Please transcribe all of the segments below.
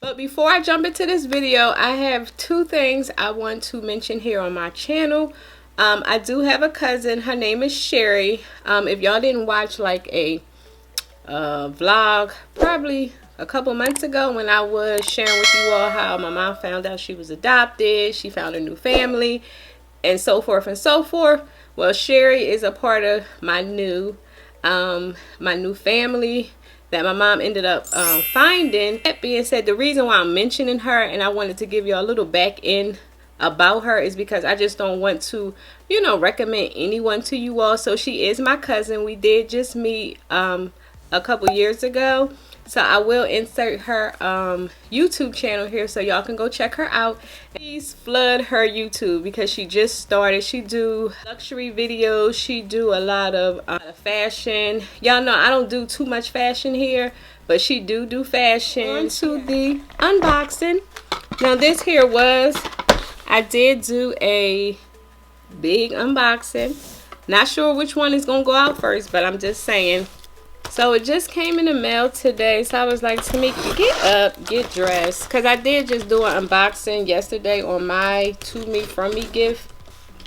But before I jump into this video, I have two things I want to mention here on my channel. I do have a cousin. Her name is Sherry. If y'all didn't watch like a vlog probably a couple months ago when I was sharing with you all how my mom found out she was adopted, she found a new family, and so forth and so forth. Well, Sherry is a part of my new family that my mom ended up finding. That being said, the reason why I'm mentioning her and I wanted to give you a little back end about her is because I just don't want to, you know, recommend anyone to you all. So she is my cousin. We did just meet a couple years ago. So I will insert her YouTube channel here so y'all can go check her out. Please flood her YouTube because she just started. She do luxury videos. She do a lot of fashion. Y'all know I don't do too much fashion here, but she do fashion. On to the unboxing. Now this here was, I did do a big unboxing. Not sure which one is gonna go out first, but I'm just saying. So it just came in the mail today. So I was like, Tamika, get up, get dressed. Because I did just do an unboxing yesterday on my To Me From Me gift.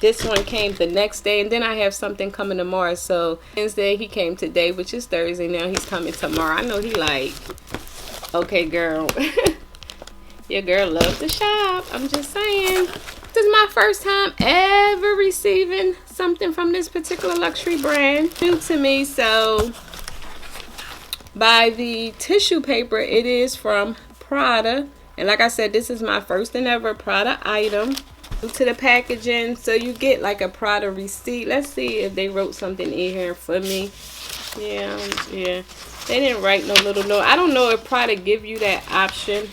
This one came the next day. And then I have something coming tomorrow. So Wednesday, he came today, which is Thursday. Now he's coming tomorrow. I know he like, okay, girl. Your girl loves to shop. I'm just saying. This is my first time ever receiving something from this particular luxury brand. New to me, so... By the tissue paper, it is from Prada, and like I said, this is my first and ever Prada item. To the packaging, so you get like a Prada receipt. Let's see if they wrote something in here for me. Yeah, they didn't write no little note. I don't know if Prada give you that option,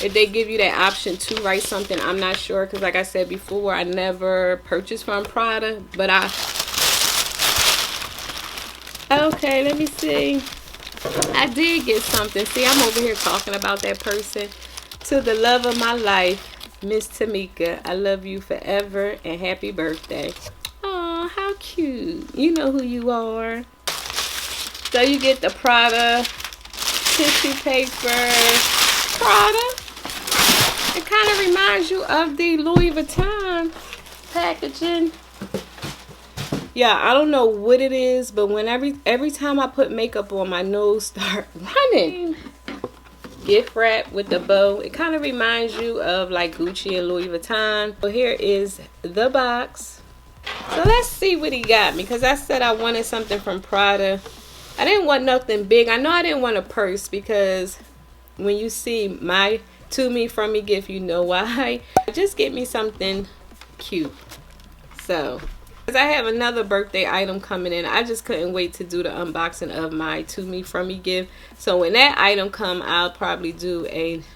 if they give you that option to write something. I'm not sure, because like I said before, I never purchased from Prada, but okay, let me see. I did get something. See, I'm over here talking about that person. To the love of my life, Miss Tamika, I love you forever and happy birthday. Oh, how cute. You know who you are. So you get the Prada tissue paper. Prada. It kind of reminds you of the Louis Vuitton packaging. Yeah, I don't know what it is, but when every time I put makeup on, my nose start running. Gift wrap with the bow. It kind of reminds you of like Gucci and Louis Vuitton. So here is the box. So let's see what he got me, because I said I wanted something from Prada. I didn't want nothing big. I know I didn't want a purse, because when you see my To Me From Me gift, you know why. Just get me something cute. So... because I have another birthday item coming in. I just couldn't wait to do the unboxing of my To Me From Me gift. So when that item come, I'll probably do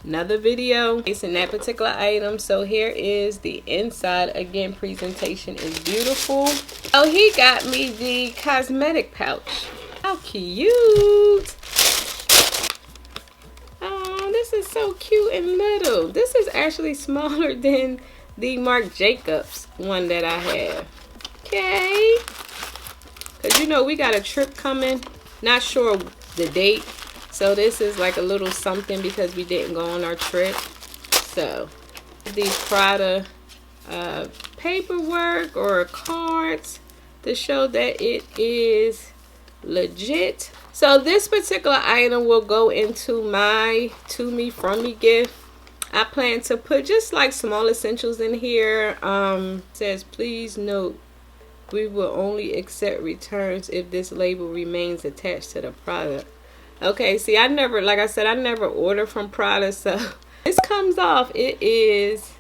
another video facing that particular item. So here is the inside. Again, presentation is beautiful. Oh, he got me the cosmetic pouch. How cute. Oh, this is so cute and little. This is actually smaller than the Marc Jacobs one that I have. Okay, because you know we got a trip coming, not sure the date, so this is like a little something because we didn't go on our trip. So these Prada paperwork or cards to show that it is legit. So this particular item will go into my To Me From Me gift. I plan to put just like small essentials in here. Says please note, we will only accept returns if this label remains attached to the product. Okay, see, I never, like I said, I never order from Prada, so this comes off. It is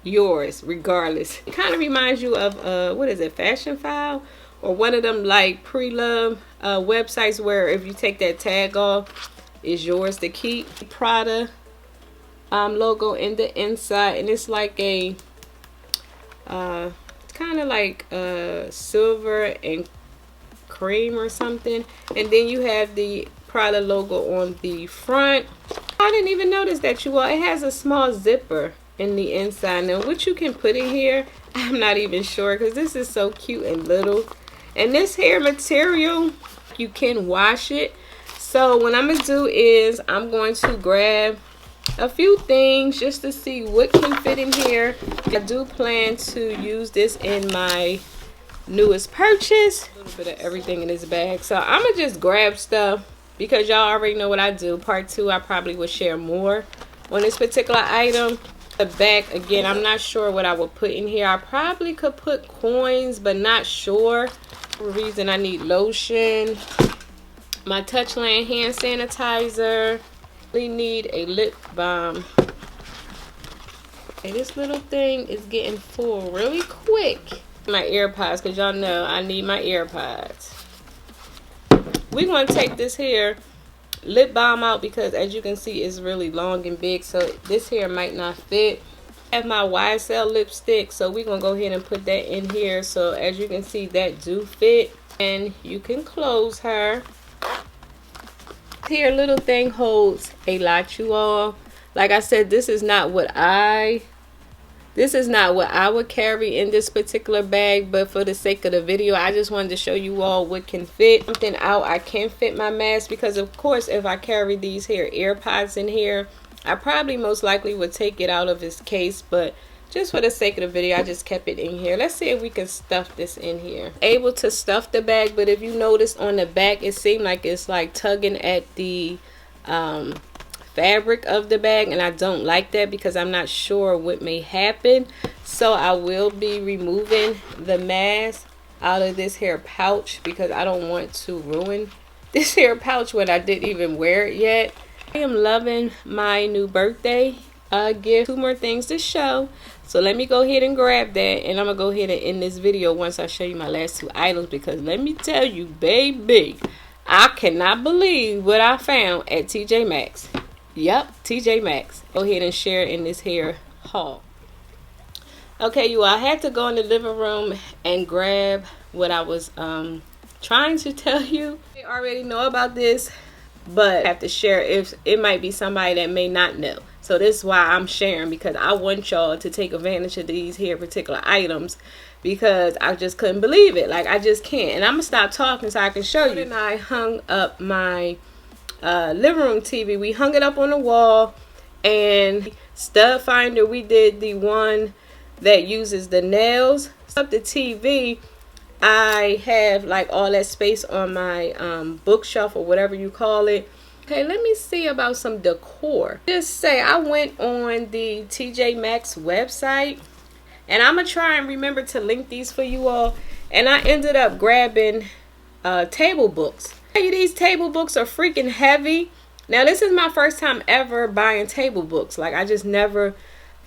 yours regardless. It kind of reminds you of, what is it, Fashion File? Or one of them like pre-love websites where if you take that tag off, it's yours to keep. Prada logo in the inside, and it's like a... kind of like silver and cream or something, and then you have the Prada logo on the front. I didn't even notice that, you all. It has a small zipper in the inside. Now what you can put in here, I'm not even sure, because this is so cute and little. And this hair material, you can wash it. So what I'm gonna do is I'm going to grab a few things just to see what can fit in here. I do plan to use this in my newest purchase. A little bit of everything in this bag. So I'm gonna just grab stuff because y'all already know what I do. Part 2, I probably will share more on this particular item. The back, again, I'm not sure what I would put in here. I probably could put coins, but not sure. For the reason I need lotion, my Touchland hand sanitizer. We need a lip balm. Okay, this little thing is getting full really quick. My AirPods, because y'all know I need my AirPods. We're going to take this here lip balm out because as you can see it's really long and big, so this here might not fit. I have my YSL lipstick, so we're gonna go ahead and put that in here. So as you can see, that do fit, and you can close her. Here little thing holds a lot, you all. Like I said, this is not what I would carry in this particular bag, but for the sake of the video, I just wanted to show you all what can fit. Something out, I can fit my mask because of course if I carry these here AirPods in here, I probably most likely would take it out of its case, but just for the sake of the video, I just kept it in here. Let's see if we can stuff this in here. Able to stuff the bag, but if you notice on the back, it seemed like it's like tugging at the fabric of the bag, and I don't like that because I'm not sure what may happen. So I will be removing the mask out of this hair pouch because I don't want to ruin this hair pouch when I didn't even wear it yet. I am loving my new birthday gift. 2 more things to show, so let me go ahead and grab that, and I'm gonna go ahead and end this video once I show you my last 2 items, because let me tell you, baby, I cannot believe what I found at TJ Maxx. Yep, TJ Maxx. Go ahead and share in this hair haul. Okay, you all, I had to go in the living room and grab what I was trying to tell you. You already know about this, but I have to share if it might be somebody that may not know. So this is why I'm sharing, because I want y'all to take advantage of these here particular items, because I just couldn't believe it. Like, I just can't. And I'm gonna stop talking so I can show you. And I hung up my living room TV. We hung it up on the wall, and stud finder, we did the one that uses the nails. Up the TV, I have like all that space on my bookshelf or whatever you call it. Okay, let me see about some decor. Just say I went on the TJ Maxx website, and I'm gonna try and remember to link these for you all, and I ended up grabbing table books. These table books are freaking heavy. Now this is my first time ever buying table books. Like, I just never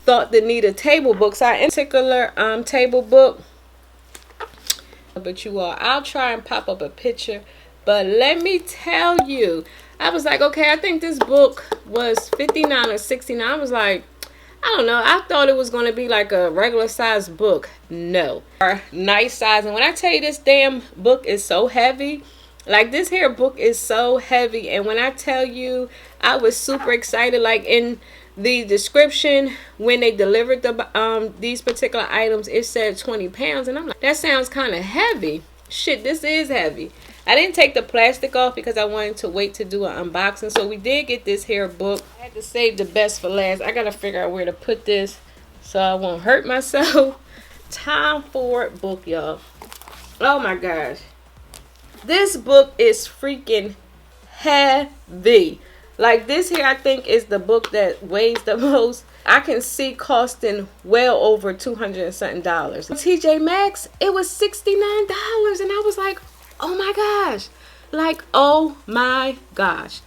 thought the need of table books. I in particular table book, but you all, I'll try and pop up a picture, but let me tell you, I was like, okay, I think this book was $59 or $69. I was like, I don't know, I thought it was going to be like a regular size book. No, nice size. And when I tell you, this damn book is so heavy, like this here book is so heavy, and when I tell you, I was super excited. Like in the description when they delivered the these particular items, it said 20 pounds, and I'm like, that sounds kind of heavy. Shit, this is heavy. I didn't take the plastic off because I wanted to wait to do an unboxing. So we did get this here book. I had to save the best for last. I gotta figure out where to put this so I won't hurt myself. Time for book, y'all. Oh my gosh, this book is freaking heavy. Like, this here, I think, is the book that weighs the most. I can see costing well over $200 and something. TJ Maxx, it was $69, and I was like, oh my gosh. Like, oh my gosh.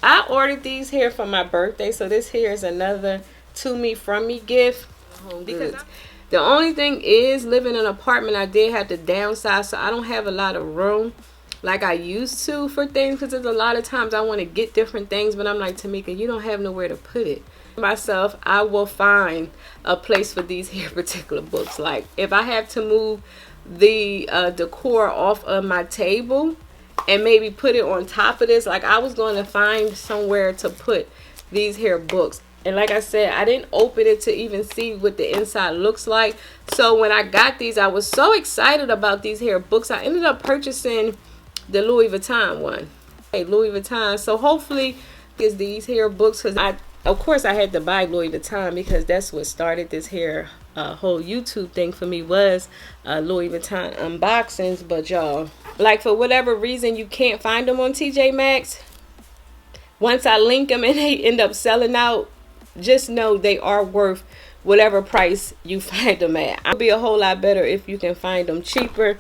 I ordered these here for my birthday, so this here is another to me from me gift. Because the only thing is, living in an apartment, I did have to downsize, so I don't have a lot of room like I used to for things, because there's a lot of times I want to get different things, but I'm like, Tamika, you don't have nowhere to put it. Myself, I will find a place for these here particular books. Like, if I have to move the decor off of my table and maybe put it on top of this, like, I was going to find somewhere to put these here books. And like I said, I didn't open it to even see what the inside looks like. So when I got these, I was so excited about these here books. I ended up purchasing the Louis Vuitton one. Hey, Louis Vuitton. So hopefully is these here books, because I of course I had to buy Louis Vuitton because that's what started this here whole YouTube thing for me, was Louis Vuitton unboxings. But y'all, like, for whatever reason you can't find them on TJ Maxx, once I link them and they end up selling out, just know they are worth whatever price you find them at. It'll be a whole lot better if you can find them cheaper,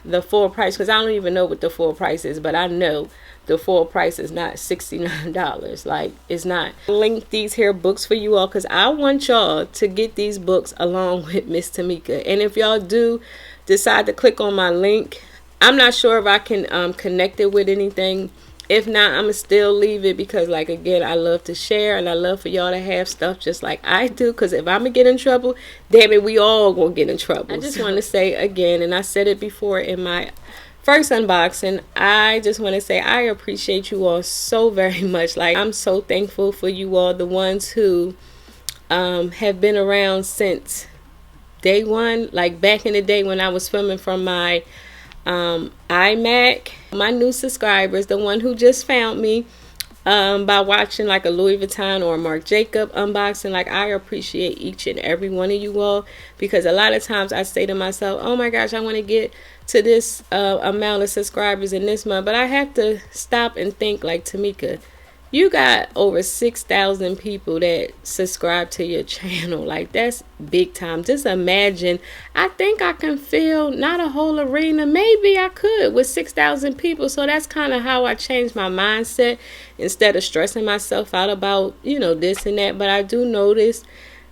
the full price, because I don't even know what the full price is, but I know the full price is not $69. Like, it's not. Link these here books for you all because I want y'all to get these books along with Miss Tamika. And if y'all do decide to click on my link, I'm not sure if I can connect it with anything. If not, I'm going to still leave it because, like, again, I love to share and I love for y'all to have stuff just like I do. Because if I'm going to get in trouble, damn it, we all going to get in trouble. I just want to say again, and I said it before in my first unboxing, I just want to say I appreciate you all so very much. Like, I'm so thankful for you all, the ones who have been around since day one. Like, back in the day when I was filming from my iMac. My new subscribers, the one who just found me by watching like a Louis Vuitton or a Marc Jacob unboxing, like, I appreciate each and every one of you all, because a lot of times I say to myself, oh my gosh, I want to get to this amount of subscribers in this month, but I have to stop and think, like, Tamika, you got over 6,000 people that subscribe to your channel. Like, that's big time. Just imagine. I think I can fill not a whole arena. Maybe I could with 6,000 people. So that's kind of how I changed my mindset instead of stressing myself out about, you know, this and that. But I do notice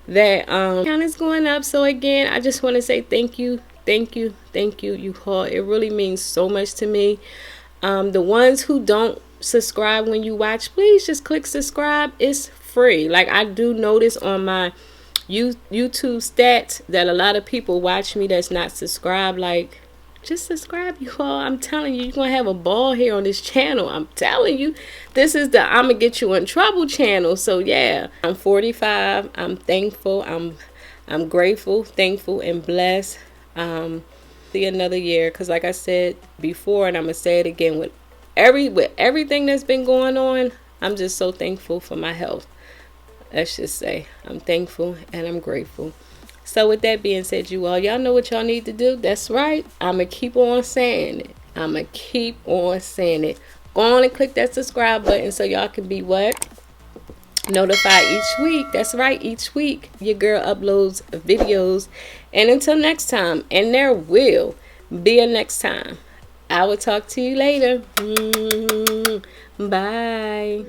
that count is going up. So again, I just want to say thank you. Thank you. Thank you, you all. It really means so much to me. The ones who don't subscribe when you watch, please just click subscribe. It's free. Like, I do notice on my YouTube stats that a lot of people watch me that's not subscribed. Like, just subscribe, you all. I'm telling you, you're gonna have a ball here on this channel. I'm telling you, this is the I'm gonna get you in trouble channel. So yeah, I'm 45. I'm thankful. I'm grateful, thankful, and blessed. See another year, because like I said before, and I'm gonna say it again, with everything that's been going on, I'm just so thankful for my health. Let's just say I'm thankful and I'm grateful. So with that being said, y'all know what y'all need to do. That's right, I'ma keep on saying it. I'ma keep on saying it. Go on and click that subscribe button so y'all can be what? Notified each week. That's right, each week your girl uploads videos. And until next time, and there will be a next time, I will talk to you later. Bye.